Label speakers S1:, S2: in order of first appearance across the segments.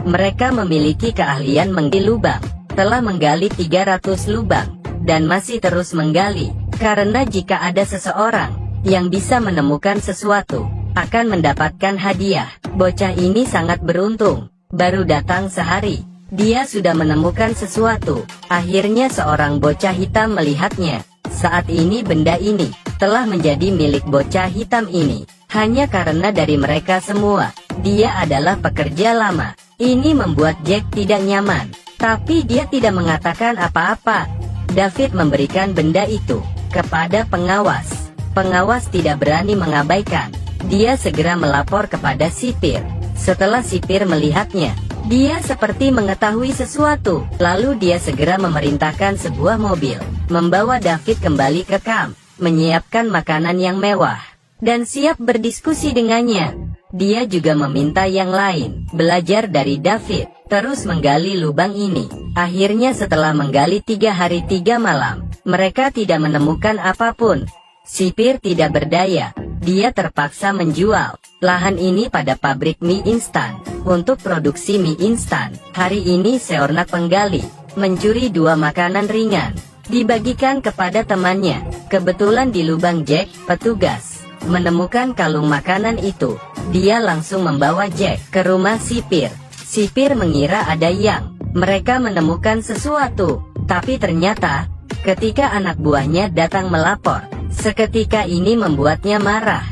S1: Mereka memiliki keahlian menggali lubang, telah menggali 300 lubang, dan masih terus menggali, karena jika ada seseorang yang bisa menemukan sesuatu, akan mendapatkan hadiah. Bocah ini sangat beruntung, baru datang sehari, dia sudah menemukan sesuatu. Akhirnya seorang bocah hitam melihatnya. Saat ini benda ini telah menjadi milik bocah hitam ini, hanya karena dari mereka semua, dia adalah pekerja lama. Ini membuat Jack tidak nyaman, tapi dia tidak mengatakan apa-apa. David memberikan benda itu kepada pengawas. Pengawas tidak berani mengabaikan. Dia segera melapor kepada sipir. Setelah sipir melihatnya, dia seperti mengetahui sesuatu. Lalu dia segera memerintahkan sebuah mobil membawa David kembali ke kamp, menyiapkan makanan yang mewah, dan siap berdiskusi dengannya. Dia juga meminta yang lain belajar dari David, terus menggali lubang ini. Akhirnya setelah menggali 3 hari 3 malam, mereka tidak menemukan apapun. Sipir tidak berdaya, dia terpaksa menjual lahan ini pada pabrik mie instan untuk produksi mie instan. Hari ini seorang penggali mencuri 2 makanan ringan, dibagikan kepada temannya. Kebetulan di lubang Jack, petugas menemukan kalung makanan itu. Dia langsung membawa Jack ke rumah sipir. Sipir mengira ada yang mereka menemukan sesuatu, tapi ternyata ketika anak buahnya datang melapor, seketika ini membuatnya marah.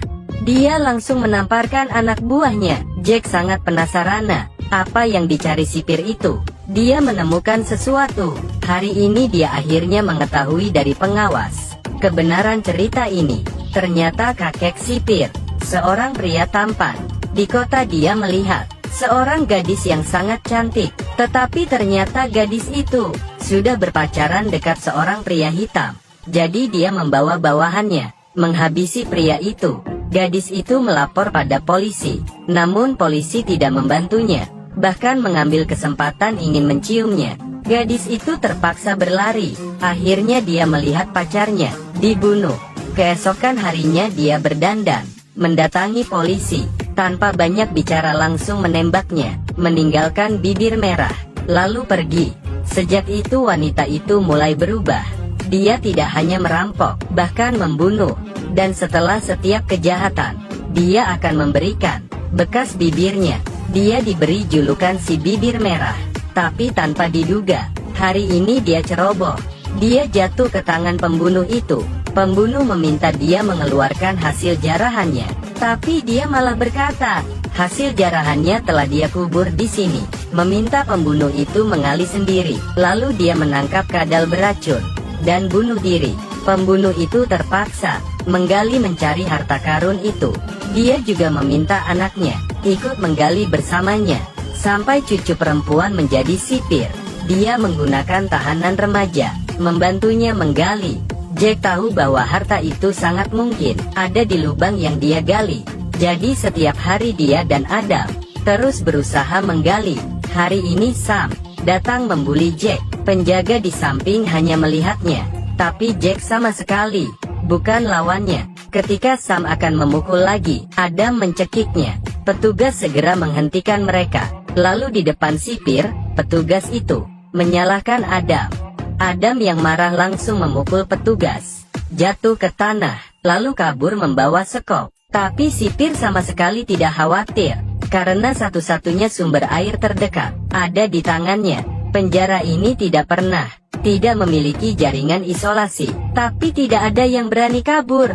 S1: Dia langsung menamparkan anak buahnya. Jack sangat penasaran apa yang dicari sipir itu. Dia menemukan sesuatu. Hari ini dia akhirnya mengetahui dari pengawas kebenaran cerita ini. Ternyata kakek sipir, seorang pria tampan. Di kota dia melihat seorang gadis yang sangat cantik, tetapi ternyata gadis itu sudah berpacaran dekat seorang pria hitam. Jadi dia membawa bawahannya, menghabisi pria itu. Gadis itu melapor pada polisi, namun polisi tidak membantunya, bahkan mengambil kesempatan ingin menciumnya. Gadis itu terpaksa berlari. Akhirnya dia melihat pacarnya dibunuh. Keesokan harinya dia berdandan, mendatangi polisi, tanpa banyak bicara langsung menembaknya, meninggalkan bibir merah, lalu pergi. Sejak itu wanita itu mulai berubah. Dia tidak hanya merampok, bahkan membunuh. Dan setelah setiap kejahatan, dia akan memberikan bekas bibirnya. Dia diberi julukan si bibir merah. Tapi tanpa diduga, hari ini dia ceroboh. Dia jatuh ke tangan pembunuh itu. Pembunuh meminta dia mengeluarkan hasil jarahannya, tapi dia malah berkata, hasil jarahannya telah dia kubur di sini. Meminta pembunuh itu mengali sendiri. Lalu dia menangkap kadal beracun dan bunuh diri. Pembunuh itu terpaksa menggali mencari harta karun itu. Dia juga meminta anaknya ikut menggali bersamanya, sampai cucu perempuan menjadi sipir. Dia menggunakan tahanan remaja, membantunya menggali. Jack tahu bahwa harta itu sangat mungkin ada di lubang yang dia gali. Jadi setiap hari dia dan Adam terus berusaha menggali. Hari ini Sam datang membuli Jack. Penjaga di samping hanya melihatnya, tapi Jack sama sekali bukan lawannya. Ketika Sam akan memukul lagi, Adam mencekiknya. Petugas segera menghentikan mereka. Lalu di depan sipir, petugas itu menyalahkan Adam. Adam yang marah langsung memukul petugas, jatuh ke tanah, lalu kabur membawa sekop. Tapi sipir sama sekali tidak khawatir, karena satu-satunya sumber air terdekat ada di tangannya. Penjara ini tidak memiliki jaringan isolasi, tapi tidak ada yang berani kabur,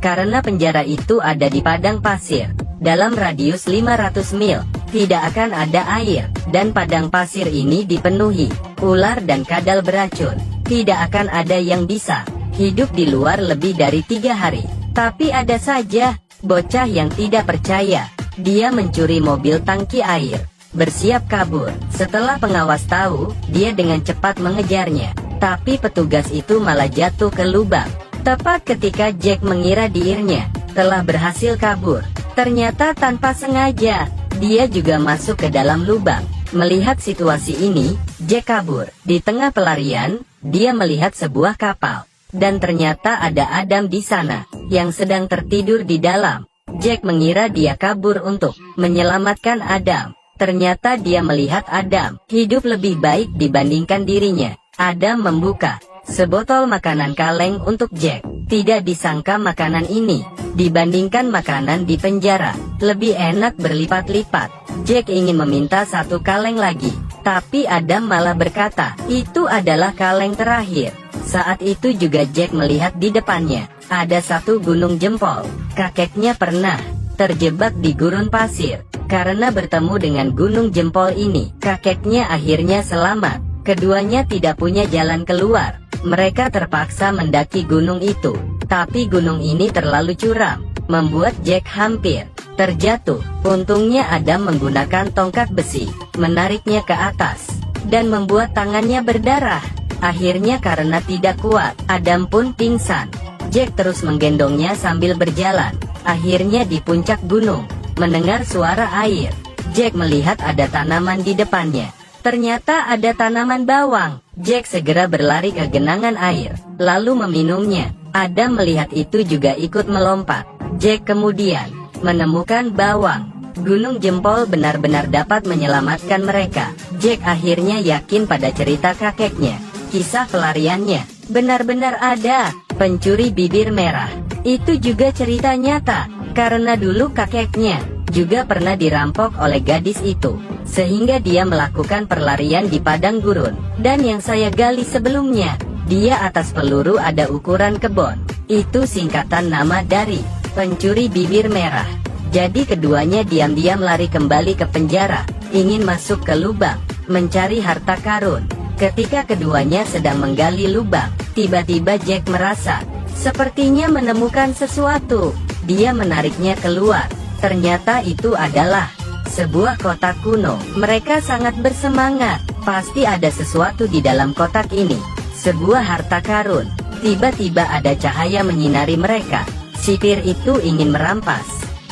S1: karena penjara itu ada di padang pasir. Dalam radius 500 mil, tidak akan ada air, dan padang pasir ini dipenuhi ular dan kadal beracun. Tidak akan ada yang bisa hidup di luar lebih dari 3 hari. Tapi ada saja bocah yang tidak percaya. Dia mencuri mobil tangki air, bersiap kabur. Setelah pengawas tahu, dia dengan cepat mengejarnya. Tapi petugas itu malah jatuh ke lubang. Tepat ketika Jack mengira dirinya telah berhasil kabur, ternyata tanpa sengaja dia juga masuk ke dalam lubang. Melihat situasi ini, Jack kabur. Di tengah pelarian, dia melihat sebuah kapal, dan ternyata ada Adam di sana yang sedang tertidur di dalam. Jack mengira dia kabur untuk menyelamatkan Adam, Ternyata dia melihat Adam hidup lebih baik dibandingkan dirinya. Adam membuka sebotol makanan kaleng untuk Jack. Tidak disangka makanan ini, dibandingkan makanan di penjara, lebih enak berlipat-lipat. Jack ingin meminta satu kaleng lagi, tapi Adam malah berkata, itu adalah kaleng terakhir. Saat itu juga Jack melihat di depannya, ada satu gunung jempol. Kakeknya pernah terjebak di gurun pasir. Karena bertemu dengan gunung jempol ini, kakeknya akhirnya selamat. Keduanya tidak punya jalan keluar. Mereka terpaksa mendaki gunung itu. Tapi gunung ini terlalu curam, membuat Jack hampir terjatuh. Untungnya Adam menggunakan tongkat besi, menariknya ke atas, dan membuat tangannya berdarah. Akhirnya karena tidak kuat, Adam pun pingsan. Jack terus menggendongnya sambil berjalan. Akhirnya di puncak gunung, mendengar suara air, Jack melihat ada tanaman di depannya. Ternyata ada tanaman bawang. Jack segera berlari ke genangan air, lalu meminumnya. Adam melihat itu juga ikut melompat. Jack kemudian menemukan bawang. Gunung jempol benar-benar dapat menyelamatkan mereka. Jack akhirnya yakin pada cerita kakeknya. Kisah pelariannya benar-benar ada. Pencuri bibir merah itu juga cerita nyata, karena dulu kakeknya juga pernah dirampok oleh gadis itu, sehingga dia melakukan perlarian di padang gurun. Dan yang saya gali sebelumnya, dia atas peluru ada ukuran kebon. Itu singkatan nama dari pencuri bibir merah. Jadi keduanya diam-diam lari kembali ke penjara, ingin masuk ke lubang, mencari harta karun. Ketika keduanya sedang menggali lubang, tiba-tiba Jack merasa sepertinya menemukan sesuatu. Dia menariknya keluar. Ternyata itu adalah sebuah kotak kuno. Mereka sangat bersemangat. Pasti ada sesuatu di dalam kotak ini. Sebuah harta karun. Tiba-tiba ada cahaya menyinari mereka. Sipir itu ingin merampas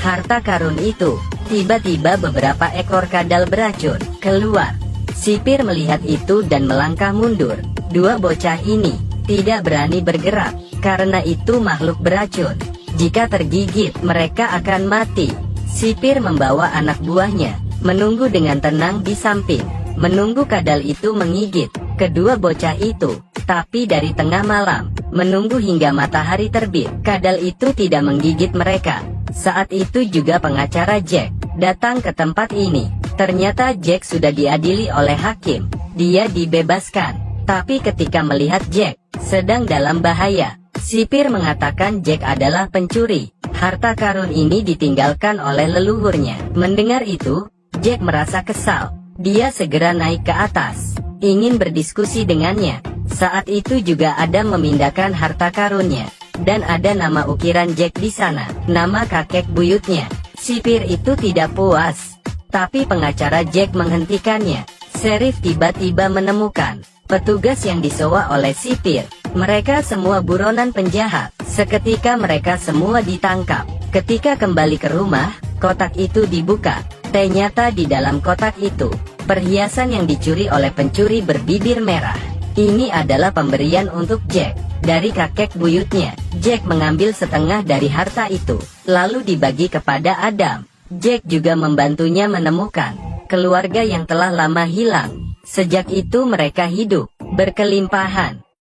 S1: harta karun itu. Tiba-tiba beberapa ekor kadal beracun keluar. Sipir melihat itu dan melangkah mundur. Dua bocah ini tidak berani bergerak, karena itu makhluk beracun. Jika tergigit, mereka akan mati. Sipir membawa anak buahnya, menunggu dengan tenang di samping, menunggu kadal itu menggigit kedua bocah itu. Tapi dari tengah malam, menunggu hingga matahari terbit, kadal itu tidak menggigit mereka. Saat itu juga pengacara Jack datang ke tempat ini. Ternyata Jack sudah diadili oleh hakim. Dia dibebaskan. Tapi ketika melihat Jack sedang dalam bahaya, sipir mengatakan Jack adalah pencuri. Harta karun ini ditinggalkan oleh leluhurnya. Mendengar itu, Jack merasa kesal. Dia segera naik ke atas, ingin berdiskusi dengannya. Saat itu juga Adam memindahkan harta karunnya, dan ada nama ukiran Jack di sana, nama kakek buyutnya. Sipir itu tidak puas, tapi pengacara Jack menghentikannya. Sheriff tiba-tiba menemukan petugas yang disewa oleh sipir. Mereka semua buronan penjahat. Seketika mereka semua ditangkap. Ketika kembali ke rumah, kotak itu dibuka. Ternyata di dalam kotak itu, perhiasan yang dicuri oleh pencuri berbibir merah. Ini adalah pemberian untuk Jack dari kakek buyutnya. Jack mengambil setengah dari harta itu, lalu dibagi kepada Adam. Jack juga membantunya menemukan keluarga yang telah lama hilang. Sejak itu mereka hidup berkelimpahan.